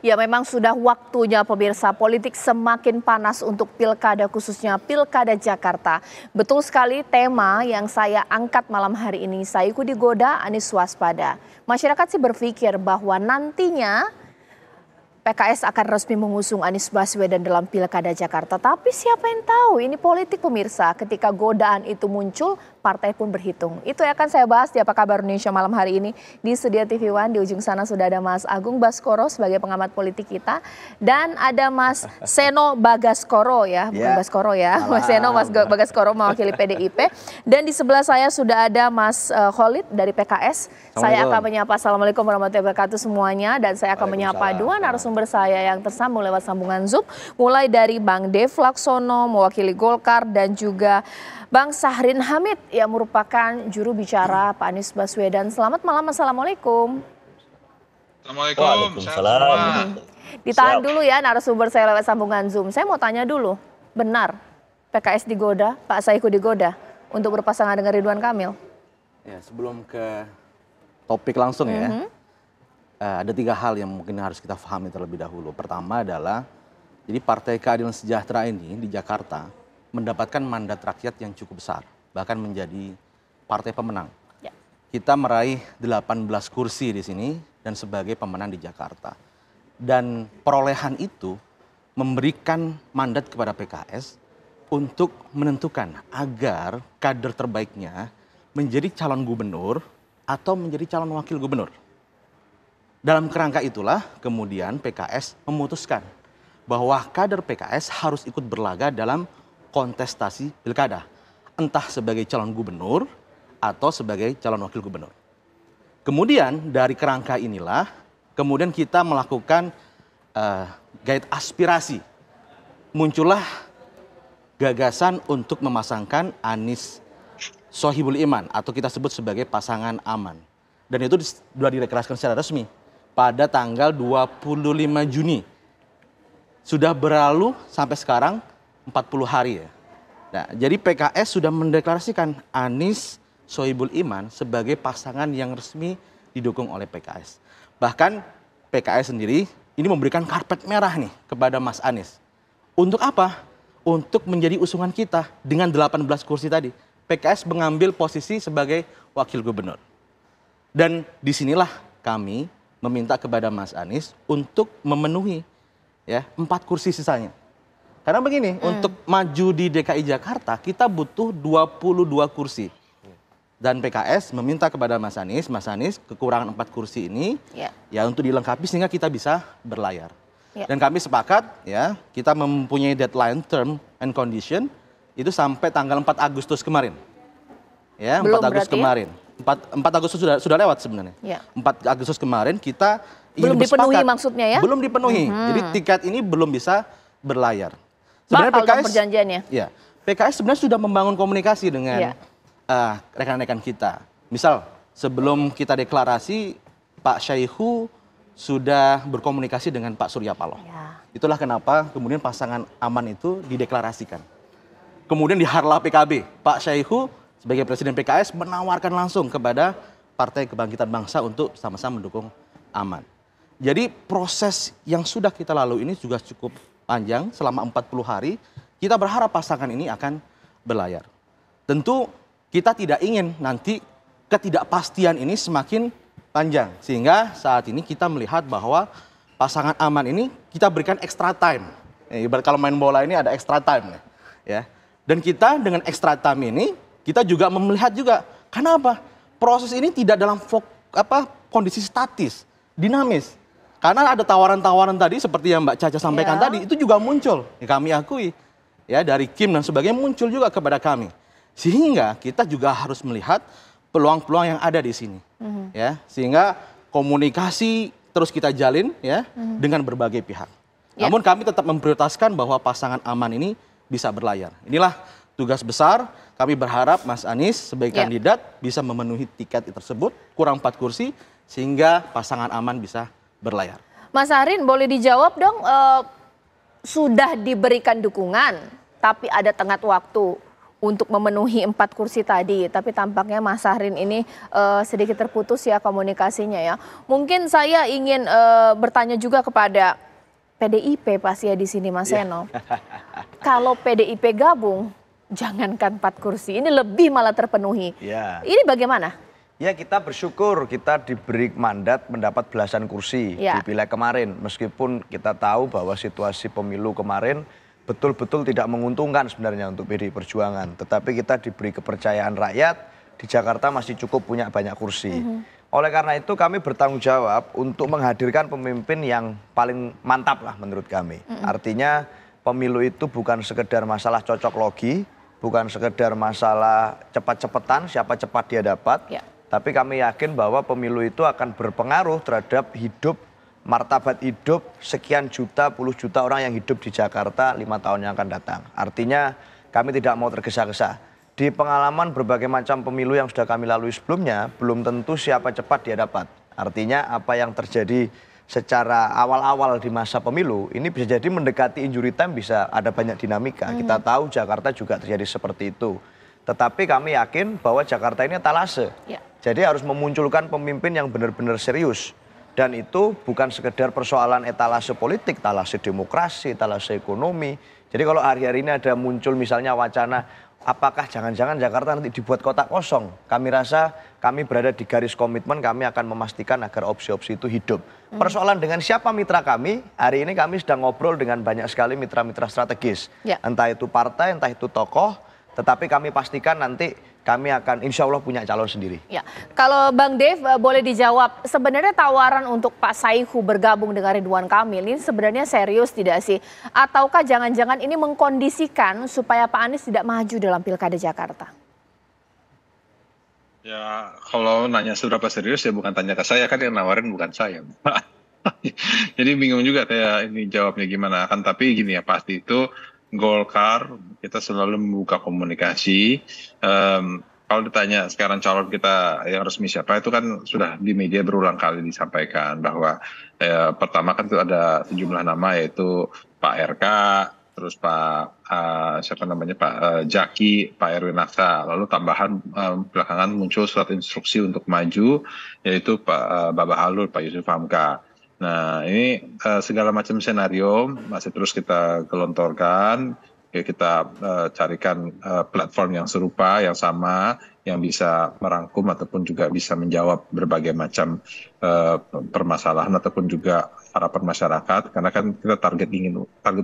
Ya memang sudah waktunya pemirsa, politik semakin panas untuk pilkada, khususnya pilkada Jakarta. Betul sekali tema yang saya angkat malam hari ini, Saiku digoda, Anies waspada. Masyarakat sih berpikir bahwa nantinya PKS akan resmi mengusung Anies Baswedan dalam pilkada Jakarta. Tapi siapa yang tahu, ini politik pemirsa, ketika godaan itu muncul, partai pun berhitung. Itu yang akan saya bahas di Apa Kabar Indonesia malam hari ini. Di studio TV One, di ujung sana sudah ada Mas Agung Baskoro sebagai pengamat politik kita. Dan ada Mas Seno Bagaskoro ya, bukan Baskoro ya. Mas Seno Bagaskoro mewakili PDIP. Dan di sebelah saya sudah ada Mas Khalid dari PKS. Saya akan menyapa, Assalamualaikum warahmatullahi wabarakatuh semuanya. Dan saya akan menyapa dua narasumber saya yang tersambung lewat sambungan Zoom. Mulai dari Bang Dev Laksono mewakili Golkar dan juga Bang Sahrin Hamid yang merupakan juru bicara Pak Anies Baswedan. Selamat malam, Assalamualaikum. Assalamualaikum. Waalaikumsalam. Ditahan dulu ya narasumber saya lewat sambungan Zoom. Saya mau tanya dulu, benar PKS digoda, Pak Saiku digoda untuk berpasangan dengan Ridwan Kamil? Ya, sebelum ke topik langsung ya, ada 3 hal yang mungkin harus kita pahami terlebih dahulu. Pertama adalah, jadi Partai Keadilan Sejahtera ini di Jakarta mendapatkan mandat rakyat yang cukup besar, bahkan menjadi partai pemenang. Ya. Kita meraih 18 kursi di sini dan sebagai pemenang di Jakarta. Dan perolehan itu memberikan mandat kepada PKS untuk menentukan agar kader terbaiknya menjadi calon gubernur atau menjadi calon wakil gubernur. Dalam kerangka itulah kemudian PKS memutuskan bahwa kader PKS harus ikut berlaga dalam kontestasi pilkada, entah sebagai calon gubernur atau sebagai calon wakil gubernur. Kemudian dari kerangka inilah, kemudian kita melakukan gait aspirasi. Muncullah gagasan untuk memasangkan Anies Sohibul Iman atau kita sebut sebagai pasangan aman. Dan itu sudah direkomendasikan secara resmi pada tanggal 25 Juni. Sudah berlalu sampai sekarang 40 hari ya. Nah, jadi PKS sudah mendeklarasikan Anies Sohibul Iman sebagai pasangan yang resmi didukung oleh PKS. Bahkan PKS sendiri ini memberikan karpet merah nih kepada Mas Anies. Untuk apa? Untuk menjadi usungan kita dengan 18 kursi tadi. PKS mengambil posisi sebagai wakil gubernur. Dan disinilah kami meminta kepada Mas Anies untuk memenuhi ya 4 kursi sisanya. Karena begini, untuk maju di DKI Jakarta kita butuh 22 kursi. Dan PKS meminta kepada Mas Anies kekurangan 4 kursi ini ya untuk dilengkapi sehingga kita bisa berlayar. Dan kami sepakat ya, kita mempunyai deadline term and condition itu sampai tanggal 4 Agustus kemarin. Ya, 4 Agustus kemarin. 4 Agustus sudah lewat sebenarnya. 4 Agustus kemarin kita belum dipenuhi maksudnya ya? Belum dipenuhi. Jadi tiket ini belum bisa berlayar. Sebenarnya PKS perjanjiannya. Ya, PKS sebenarnya sudah membangun komunikasi dengan rekan-rekan kita. Misal sebelum kita deklarasi, Pak Syaihu sudah berkomunikasi dengan Pak Surya Paloh. Itulah kenapa kemudian pasangan aman itu dideklarasikan. Kemudian di Harlah PKB, Pak Syaihu sebagai Presiden PKS menawarkan langsung kepada Partai Kebangkitan Bangsa untuk sama-sama mendukung aman. Jadi proses yang sudah kita lalui ini juga cukup panjang selama 40 hari. Kita berharap pasangan ini akan berlayar. Tentu kita tidak ingin nanti ketidakpastian ini semakin panjang. Sehingga saat ini kita melihat bahwa pasangan aman ini kita berikan extra time. Ibarat kalau main bola ini ada extra time. Ya. Dan kita dengan extra time ini kita juga melihat juga kenapa proses ini tidak dalam kondisi statis, dinamis. Karena ada tawaran-tawaran tadi seperti yang Mbak Caca sampaikan tadi, itu juga muncul. Ya, kami akui ya dari Kim dan sebagainya muncul juga kepada kami. Sehingga kita juga harus melihat peluang-peluang yang ada di sini. Ya, sehingga komunikasi terus kita jalin ya dengan berbagai pihak. Namun kami tetap memprioritaskan bahwa pasangan aman ini bisa berlayar. Inilah tugas besar. Kami berharap Mas Anies sebagai kandidat bisa memenuhi tiket tersebut, kurang 4 kursi, sehingga pasangan aman bisa berlayar. Mas Arin, boleh dijawab dong, sudah diberikan dukungan, tapi ada tenggat waktu untuk memenuhi 4 kursi tadi. Tapi tampaknya Mas Syahrin ini sedikit terputus ya komunikasinya ya. Mungkin saya ingin bertanya juga kepada PDIP pasti ya di sini Mas Seno. Kalau PDIP gabung, jangankan 4 kursi, ini lebih malah terpenuhi. Ya. Ini bagaimana? Ya kita bersyukur kita diberi mandat mendapat belasan kursi di pileg kemarin. Meskipun kita tahu bahwa situasi pemilu kemarin betul-betul tidak menguntungkan sebenarnya untuk PDI Perjuangan. Tetapi kita diberi kepercayaan rakyat, di Jakarta masih cukup punya banyak kursi. Oleh karena itu kami bertanggung jawab untuk menghadirkan pemimpin yang paling mantap lah menurut kami. Artinya pemilu itu bukan sekedar masalah cocok logi, bukan sekedar masalah cepat-cepatan, siapa cepat dia dapat. Tapi kami yakin bahwa pemilu itu akan berpengaruh terhadap hidup, martabat hidup sekian juta, puluh juta orang yang hidup di Jakarta 5 tahun yang akan datang. Artinya kami tidak mau tergesa-gesa. Di pengalaman berbagai macam pemilu yang sudah kami lalui sebelumnya, belum tentu siapa cepat dia dapat. Artinya apa yang terjadi secara awal-awal di masa pemilu, ini bisa jadi mendekati injury time, bisa ada banyak dinamika. Kita tahu Jakarta juga terjadi seperti itu. Tetapi kami yakin bahwa Jakarta ini etalase. Jadi harus memunculkan pemimpin yang benar-benar serius. Dan itu bukan sekedar persoalan etalase politik, etalase demokrasi, etalase ekonomi. Jadi kalau hari-hari ini ada muncul misalnya wacana, apakah jangan-jangan Jakarta nanti dibuat kota kosong? Kami rasa kami berada di garis komitmen, kami akan memastikan agar opsi-opsi itu hidup. Persoalan dengan siapa mitra kami, hari ini kami sedang ngobrol dengan banyak sekali mitra-mitra strategis. Entah itu partai, entah itu tokoh, tetapi kami pastikan nanti kami akan insya Allah punya calon sendiri. Ya, kalau Bang Dev boleh dijawab, sebenarnya tawaran untuk Pak Saihu bergabung dengan Ridwan Kamil ini sebenarnya serius tidak sih? Ataukah jangan-jangan ini mengkondisikan supaya Pak Anies tidak maju dalam Pilkada Jakarta? Ya, kalau nanya seberapa serius ya bukan tanya ke saya, kan yang nawarin bukan saya. Jadi bingung juga saya ini jawabnya gimana. Kan tapi gini ya, pasti itu Golkar kita selalu membuka komunikasi. Kalau ditanya sekarang calon kita yang resmi siapa, itu kan sudah di media berulang kali disampaikan bahwa pertama kan itu ada sejumlah nama, yaitu Pak RK, terus Pak siapa namanya Pak Jaki, Pak Erwin Aksa, lalu tambahan belakangan muncul surat instruksi untuk maju, yaitu Pak Babahalul, Pak Yusuf Hamka. Nah ini segala macam senario masih terus kita gelontorkan, kita carikan platform yang serupa, yang sama, yang bisa merangkum ataupun juga bisa menjawab berbagai macam permasalahan ataupun juga harapan masyarakat. Karena kan kita target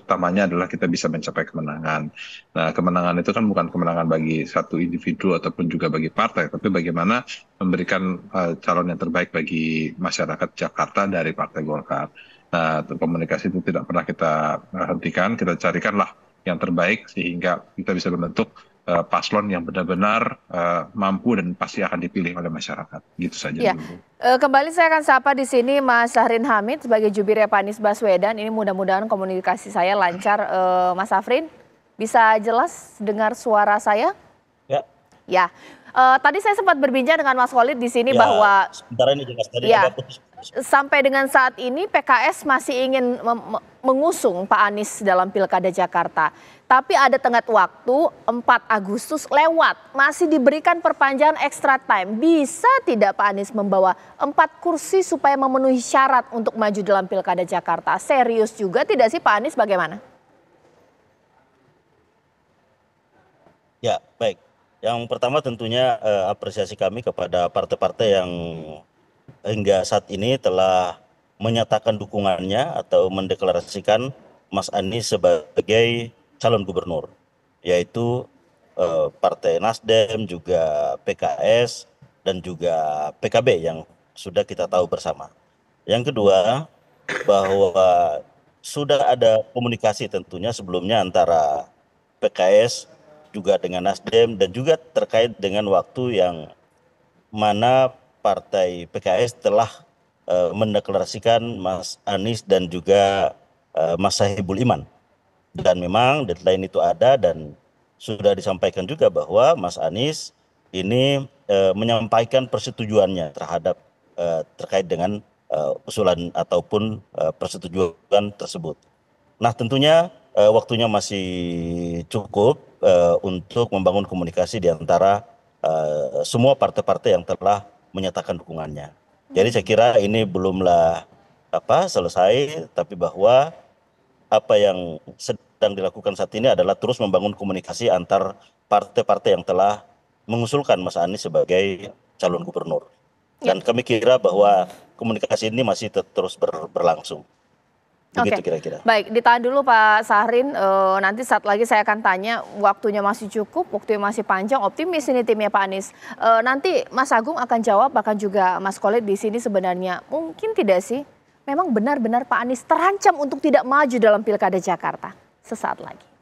utamanya adalah kita bisa mencapai kemenangan. Nah kemenangan itu kan bukan kemenangan bagi satu individu ataupun juga bagi partai, tapi bagaimana memberikan calon yang terbaik bagi masyarakat Jakarta dari Partai Golkar. Nah komunikasi itu tidak pernah kita hentikan, kita carikanlah yang terbaik sehingga kita bisa membentuk paslon yang benar-benar mampu dan pasti akan dipilih oleh masyarakat. Gitu saja dulu. Kembali saya akan sapa di sini Mas Syahrin Hamid sebagai jubirnya Pak Anies Baswedan. Ini mudah-mudahan komunikasi saya lancar. Mas Syahrin, bisa jelas dengar suara saya? Ya. Tadi saya sempat berbincang dengan Mas Khalid di sini bahwa sebentar ini jelas tadi sampai dengan saat ini PKS masih ingin mengusung Pak Anies dalam Pilkada Jakarta. Tapi ada tenggat waktu 4 Agustus lewat, masih diberikan perpanjangan extra time. Bisa tidak Pak Anies membawa 4 kursi supaya memenuhi syarat untuk maju dalam Pilkada Jakarta? Serius juga tidak sih Pak Anies, bagaimana? Ya, baik. Yang pertama tentunya apresiasi kami kepada partai-partai yang hingga saat ini telah menyatakan dukungannya atau mendeklarasikan Mas Anies sebagai calon gubernur, yaitu Partai Nasdem, juga PKS, dan juga PKB yang sudah kita tahu bersama. Yang kedua, bahwa sudah ada komunikasi tentunya sebelumnya antara PKS juga dengan Nasdem, dan juga terkait dengan waktu yang mana Partai PKS telah mendeklarasikan Mas Anies dan juga Mas Sohibul Iman. Dan memang deadline itu ada dan sudah disampaikan juga bahwa Mas Anies ini menyampaikan persetujuannya terhadap terkait dengan usulan ataupun persetujuan tersebut. Nah tentunya waktunya masih cukup untuk membangun komunikasi di antara semua partai-partai yang telah menyatakan dukungannya. Jadi saya kira ini belumlah selesai, tapi bahwa apa yang sedang dilakukan saat ini adalah terus membangun komunikasi antar partai-partai yang telah mengusulkan Mas Anies sebagai calon gubernur. Dan kami kira bahwa komunikasi ini masih terus berlangsung. Begitu kira-kira. Baik, ditahan dulu Pak Syahrin, nanti saat lagi saya akan tanya, waktunya masih cukup, waktunya masih panjang, optimis ini timnya Pak Anies. Nanti Mas Agung akan jawab, bahkan juga Mas Khalid di sini sebenarnya mungkin tidak sih, memang benar-benar Pak Anies terancam untuk tidak maju dalam Pilkada Jakarta. Sesaat lagi.